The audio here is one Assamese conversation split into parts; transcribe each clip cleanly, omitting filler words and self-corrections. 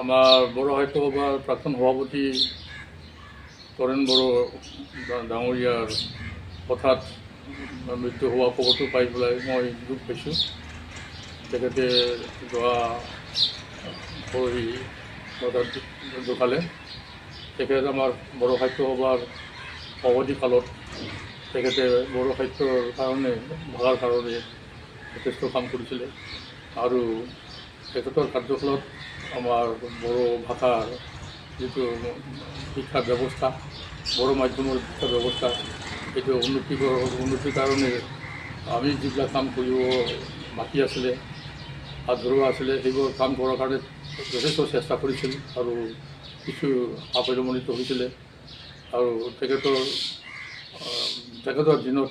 আমাৰ বড়ো সাহিত্য সভাৰ প্ৰাক্তন সভাপতি তৰেণ বড়ো ডাঙৰীয়াৰ হঠাৎ মৃত্যু হোৱা খবৰটো পাই পেলাই মই দুখ পাইছোঁ। তেখেতে যোৱা পৰহি হঠাৎ ঢুকালে। তেখেত আমাৰ বড়ো সাহিত্য সভাৰ অৱধিকালত তেখেতে বড়ো সাহিত্যৰ কাৰণে ভাষাৰ কাৰণে যথেষ্ট কাম কৰিছিলে আৰু তেখেতৰ কাৰ্যকালত আমাৰ বড়ো ভাষাৰ যিটো শিক্ষা ব্যৱস্থা, বড়ো মাধ্যমৰ শিক্ষা ব্যৱস্থা সেইটো উন্নতিৰ কাৰণে আমি যিবিলাক কাম কৰিব বাকী আছিলে, আধৰুৱা আছিলে, সেইবোৰ কাম কৰাৰ কাৰণে যথেষ্ট চেষ্টা কৰিছিল আৰু কিছু সাফল্যমণ্ডিত হৈছিলে। আৰু তেখেতৰ দিনত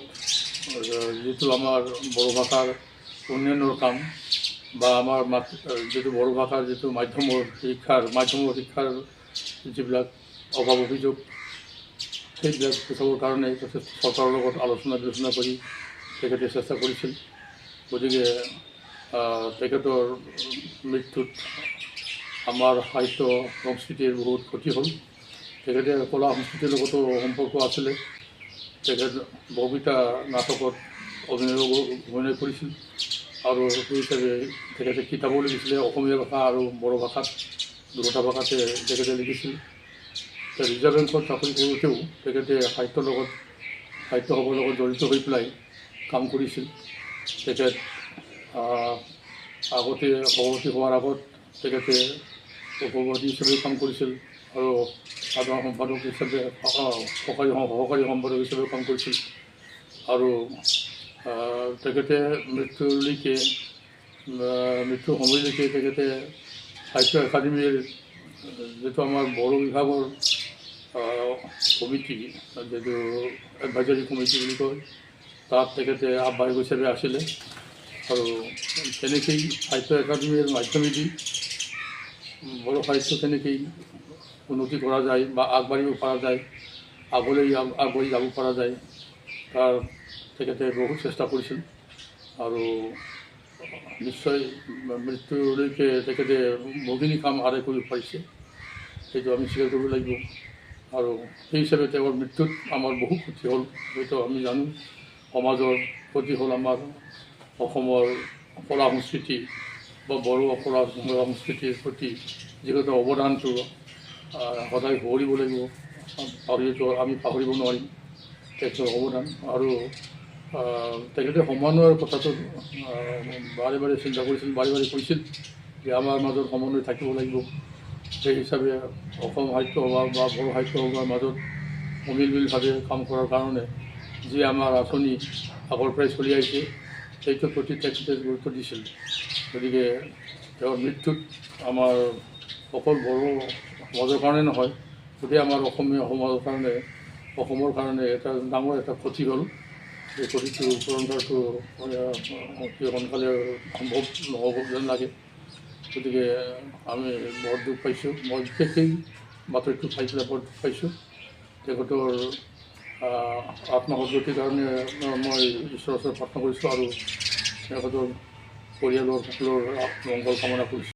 যিটো আমাৰ বড়ো ভাষাৰ উন্নয়নৰ কাম বা আমাৰ যিটো বড়ো ভাষাৰ যিটো মাধ্যমৰ শিক্ষাৰ যিবিলাক অভাৱ অভিযোগ সেইবিলাক গুচাবৰ কাৰণে যথেষ্ট চৰকাৰৰ লগত আলোচনা বিলোচনা কৰি তেখেতে চেষ্টা কৰিছিল। গতিকে তেখেতৰ মৃত্যুত আমাৰ সাহিত্য সংস্কৃতিৰ বহুত ক্ষতি হ'ল। তেখেতে কলা সংস্কৃতিৰ লগতো সম্পৰ্ক আছিলে। তেখেত বহুকেইটা নাটকত অভিনয় কৰিছিল আৰু সেই হিচাপে তেখেতে কিতাপো লিখিছিলে। অসমীয়া ভাষা আৰু বড়ো ভাষাত দুটা ভাষাতে তেখেতে লিখিছিল। ৰিজাৰ্ভ বেংকত চাকৰি কৰোঁতেও তেখেতে সাহিত্য সভাৰ লগত জড়িত হৈ পেলাই কাম কৰিছিল। তেখেত আগতে সভাপতি হোৱাৰ আগত তেখেতে সভাপতি হিচাপে কাম কৰিছিল আৰু সাধাৰণ সম্পাদক হিচাপে সহকাৰী সম্পাদক হিচাপে কাম কৰিছিল আৰু তেখেতে মৃত্যুৰ সময়লৈকে তেখেতে সাহিত্য একাডেমীৰ যিটো আমাৰ বড়ো বিভাগৰ কমিটি, যিটো এডভাইজাৰী কমিটি বুলি কয়, তাত তেখেতে আহ্বায়ক হিচাপে আছিলে আৰু তেনেকেই সাহিত্য একাডেমীৰ মাধ্যমেদি বড়ো সাহিত্য কেনেকৈ উন্নতি কৰা যায় বা আগবাঢ়িব পৰা যায়, আগবাঢ়ি যাব পৰা যায়, তাৰ তেখেতে বহুত চেষ্টা কৰিছিল আৰু নিশ্চয় মৃত্যুলৈকে তেখেতে বহুখিনি কাম আদায় কৰিব পাৰিছে, সেইটো আমি স্বীকাৰ কৰিব লাগিব। আৰু সেই হিচাপে তেওঁৰ মৃত্যুত আমাৰ বহু ক্ষতি হ'ল, সেইটো আমি জানো। সমাজৰ ক্ষতি হ'ল, আমাৰ অসমৰ কলা সংস্কৃতি বা বড়ো কলা সংস্কৃতিৰ প্ৰতি যিহেতু অৱদানটো সদায় সোঁৱৰিব লাগিব, আমি পাহৰিব নোৱাৰিম তেখেতৰ অৱদান। আৰু তেখেতে সমন্বয়ৰ কথাটো বাৰে বাৰে চিন্তা কৰিছিল, বাৰে বাৰে কৈছিল যে আমাৰ মাজত সমন্বয় থাকিব লাগিব। সেই হিচাপে অসম সাহিত্য সভা বা বড়ো সাহিত্য সভাৰ মাজত অমিলভাৱে কাম কৰাৰ কাৰণে যি আমাৰ আঁচনি আগৰ পৰাই চলি আহিছে সেইটোৰ প্ৰতি তেখেতে গুৰুত্ব দিছিল। গতিকে তেওঁৰ মৃত্যুত আমাৰ অকল বড়ো সমাজৰ কাৰণে নহয়, গোটেই আমাৰ অসমীয়া সমাজৰ কাৰণে, অসমৰ কাৰণে এটা ডাঙৰ এটা ক্ষতি হ'ল। এই ক্ষতিটো পূৰণ কৰাটো অতি সোনকালে সম্ভৱ নহ'ব যেন লাগে। গতিকে আমি বৰ দুখ পাইছোঁ। মই বিশেষকৈ বাতৰিটো পাই পেলাই বৰ দুখ পাইছোঁ। তেখেতৰ আত্মসদ্গতিৰ কাৰণে মই ঈশ্বৰৰ ওচৰত প্ৰাৰ্থনা কৰিছোঁ আৰু তেখেতৰ পৰিয়ালৰ সকলৰ মংগল কামনা কৰিছোঁ।